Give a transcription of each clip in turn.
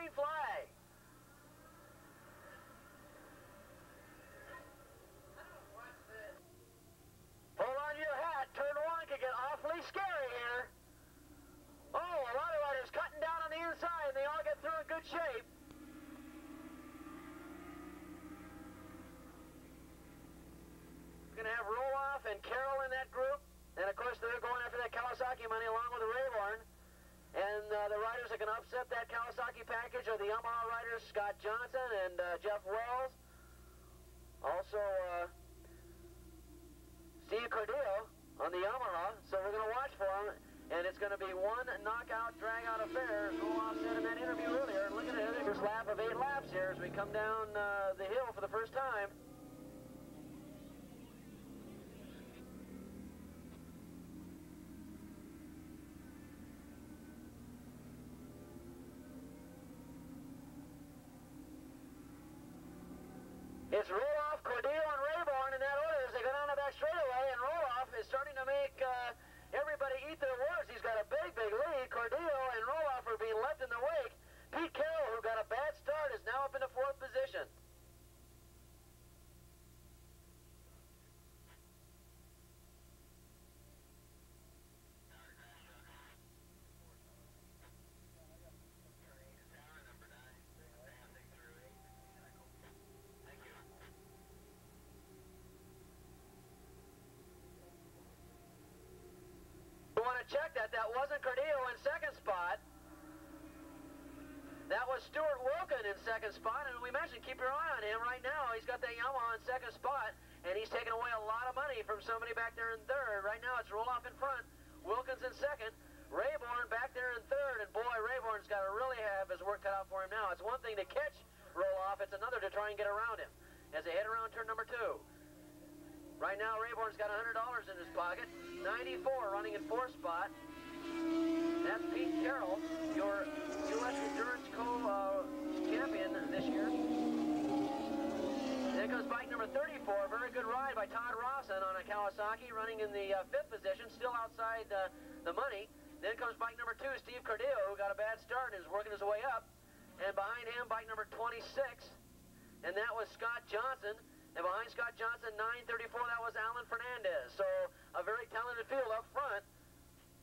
green flag. Hold on to your hat. Turn 1 could get awfully scary here. Oh, a lot of riders cutting down on the inside, and they all get through in good shape. We're going to have Roloff and Carroll in that group. And, of course, they're going after that Kawasaki money along with the Rayborn. And the riders that can upset that Kawasaki package are the Yamaha riders, Scott Johnson and Jeff Wells. Also, Steve Cordillo on the Yamaha. So we're going to watch for him. And it's going to be one knockout, drag-out affair, as Roloff said in that interview earlier. And look at it, first lap of 8 laps here as we come down the hill for the first time. It's Roloff, Cordillo, and Rayborn in that order as they go down the back straightaway, and Roloff is starting to make everybody eat their words. He's got a big, big lead. Cordillo and Roloff are being left in the wake. Pete Carroll, who got a bad start, is now up into 4th position. We want to check that. That wasn't Cordillo in 2nd spot. That was Stuart Wilkin in 2nd spot, and we mentioned keep your eye on him right now. He's got that Yamaha in 2nd spot, and he's taking away a lot of money from somebody back there in 3rd. Right now it's Roloff in front, Wilkins in 2nd, Rayborn back there in 3rd, and boy, Rayborn's got to really have his work cut out for him now. It's one thing to catch Roloff, it's another to try and get around him as they head around turn number 2. Right now, Rayborn's got $100 in his pocket. 94 running in 4th spot. That's Pete Carroll, your U.S. Endurance Co-champion this year. Then comes bike number 34. Very good ride by Todd Rawson on a Kawasaki, running in the 5th position, still outside the money. Then comes bike number 2, Steve Cordillo, who got a bad start and is working his way up. And behind him, bike number 26. And that was Scott Johnson. And behind Scott Johnson, 934, that was Alan Fernandez. So a very talented field up front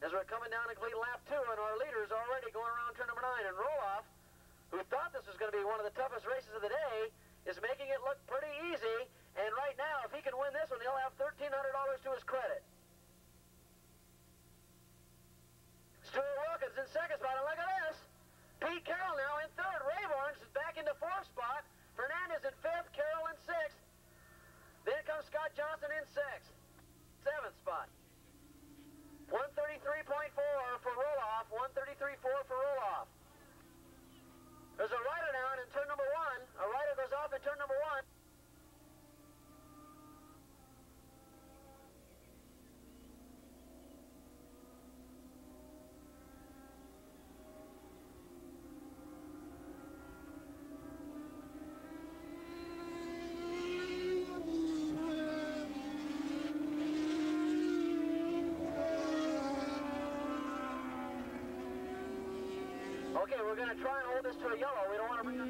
as we're coming down to complete lap 2, and our leader's already going around turn number 9. And Roloff, who thought this was going to be one of the toughest races of the day, is making it look pretty easy. And right now, if he can win this one, he'll have $1,300 to his credit. Stuart Wilkins in 2nd spot, and look at this. Pete Carroll now in 3rd. Rayborn's back into 4th spot. Fernandez in 5th, Carroll in 6th. Then comes Scott Johnson in 6th. 7th spot. 133.4 for Roloff, 133.4 for Roloff. There's a rider down in turn number 1. A rider goes off in turn number 1. Okay, we're going to try and hold this to a yellow. We don't want to bring it.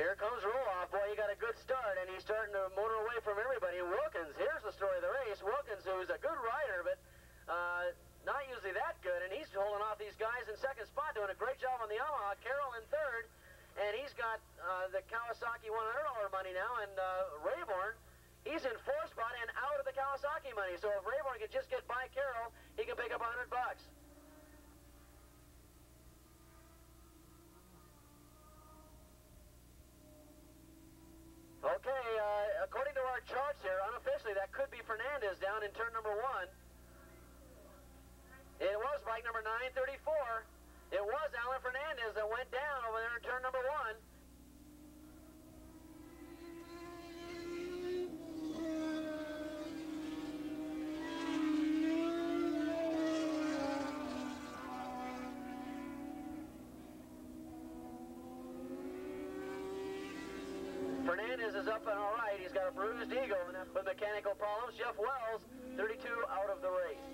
Here comes Roloff. Boy, he got a good start, and he's starting to motor away from everybody. And Wilkins, here's the story of the race. Wilkins, who's a good rider, but not usually that good, and he's holding off these guys in 2nd spot, doing a great job on the Yamaha. Carroll in 3rd, and he's got the Kawasaki $100 money now, and Rayborn, he's in 4th spot and out of the Kawasaki money. So if Rayborn can just get by Carroll, he can pick up $100. Okay, according to our charts here, unofficially, that could be Fernandez down in turn number 1. It was bike number 934. It was Alan Fernandez that went down over there in turn number 1. Fernandez is up and all right. He's got a bruised ego with mechanical problems. Jeff Wells, 32 out of the race.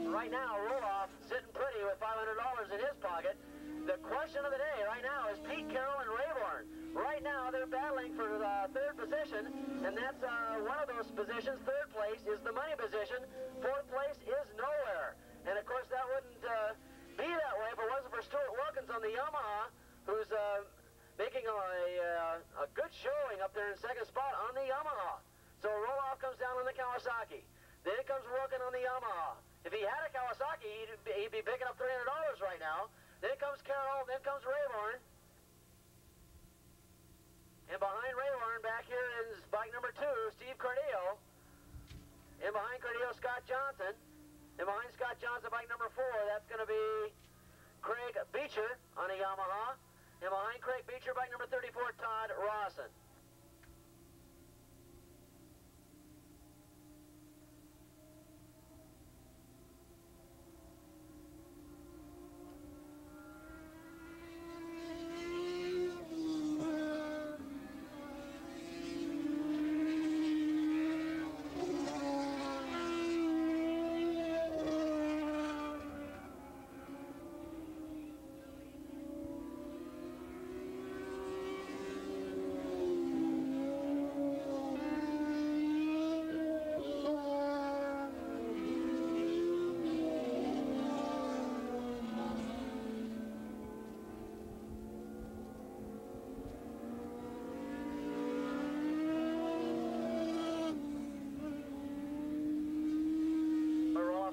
Right now, Roloff sitting pretty with $500 in his pocket. The question of the day right now is Pete Carroll and Rayborn. Right now, they're battling for third position, and that's one of those positions. Third place is the money position. Fourth place is nowhere. And, of course, that wouldn't be that way if it wasn't for Stuart Wilkins on the Yamaha, who's making a good showing up there in second spot on the Yamaha. So Roloff comes down on the Kawasaki. Then comes Wilkins on the Yamaha. If he had a Kawasaki, he'd be picking up $300 right now. Then comes Carroll, then comes Rayborn. And behind Rayborn, back here is bike number 2, Steve Cardillo. And behind Cardillo, Scott Johnson. And behind Scott Johnson, bike number 4, that's going to be Craig Beecher on a Yamaha. And behind Craig Beecher, bike number 34, Todd Rawson.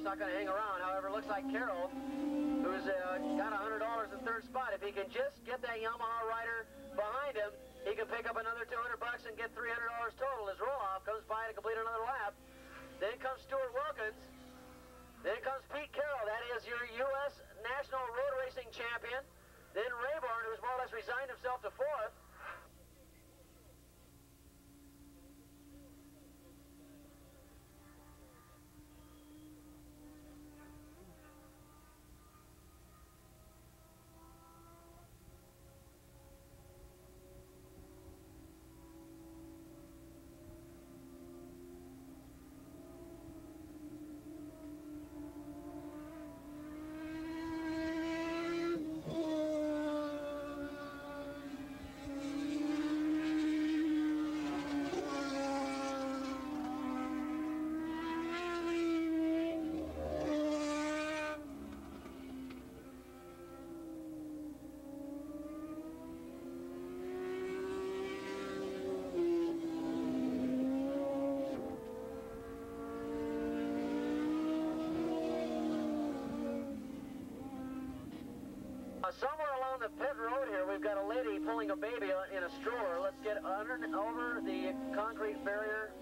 Not going to hang around. However, it looks like Carroll, who's got $100 in third spot, if he can just get that Yamaha rider behind him, he can pick up another $200 and get $300 total as Roloff comes by to complete another lap. Then comes Stuart Wilkins. Then comes Pete Carroll. That is your U.S. National Road Racing Champion. Then Rayborn, who's more or less resigned himself to fourth. Somewhere along the pit road here, we've got a lady pulling a baby in a stroller. Let's get over the concrete barrier.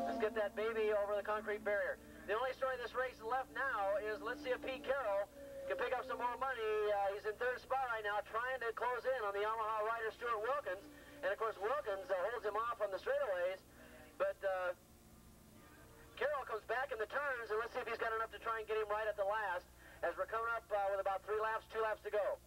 Let's get that baby over the concrete barrier. The only story of this race left now is let's see if Pete Carroll can pick up some more money. He's in third spot right now, trying to close in on the Yamaha rider Stuart Wilkins. And, of course, Wilkins holds him off on the straightaways. But Carroll comes back in the turns, and let's see if he's got enough to try and get him right at the last, as we're coming up with about 2 laps to go.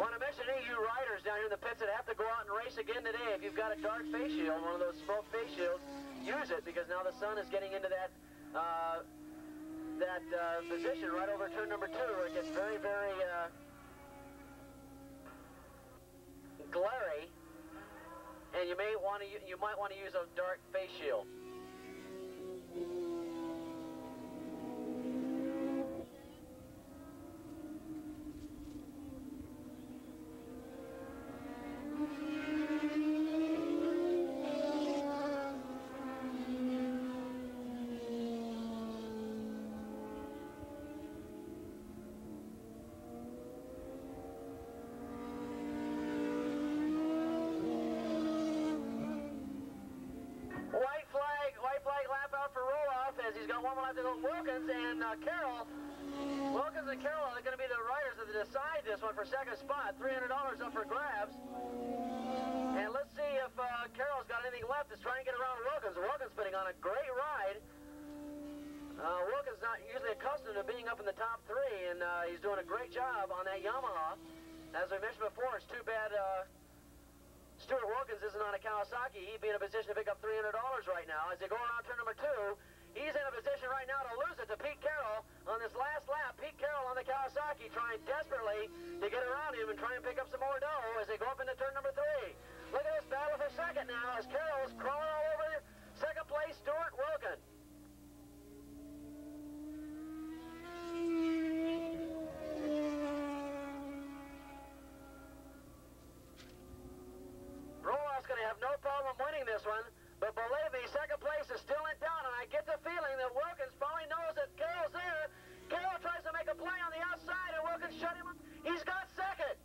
Want to mention any of you riders down here in the pits that have to go out and race again today. If you've got a dark face shield, one of those smoke face shields, use it, because now the sun is getting into that position right over turn number 2, where it gets very, very glary, and you might want to use a dark face shield. He's got one more lap to go. Wilkins and Carroll. Wilkins and Carroll are going to be the riders that decide this one for second spot. $300 up for grabs. And let's see if Carroll anything left is trying to get around Wilkins. Wilkins putting on a great ride. Wilkins not usually accustomed to being up in the top three, and he's doing a great job on that Yamaha. As we mentioned before, it's too bad Stuart Wilkins isn't on a Kawasaki. He'd be in a position to pick up $300 right now. As they go around turn number 2, he's in a position right now to lose it to Pete Carroll on this last lap. Pete Carroll on the Kawasaki trying desperately to get around him and try and pick up some more dough as they go up into turn number 3. Look at this battle for second now as Carroll's crawling all over second place Stuart Wilkins. Roloff's going to have no problem winning this one, but believe me, second place is still in doubt, and I get the feeling that Wilkins probably knows that Carroll's there. Carroll tries to make a play on the outside, and Wilkins shut him up. He's got second.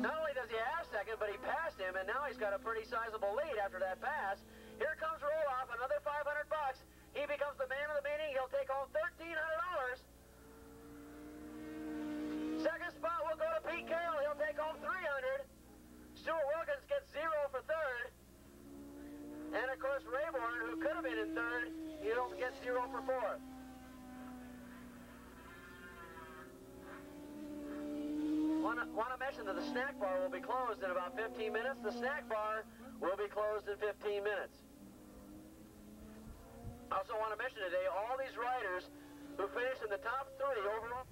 Not only does he have second, but he passed him, and now he's got a pretty sizable lead after that pass. Here comes Roloff, another $500. He becomes the man of the meeting. He'll take home $1,300. Second spot will go to Pete Carroll. He'll take home $300. Stuart Wilkins gets 0 for third. And of course, Rayborn, who could have been in third, he'll get 0 for fourth. Want to mention that the snack bar will be closed in about 15 minutes. The snack bar will be closed in 15 minutes. I also want to mention today all these riders who finished in the top 3 overall.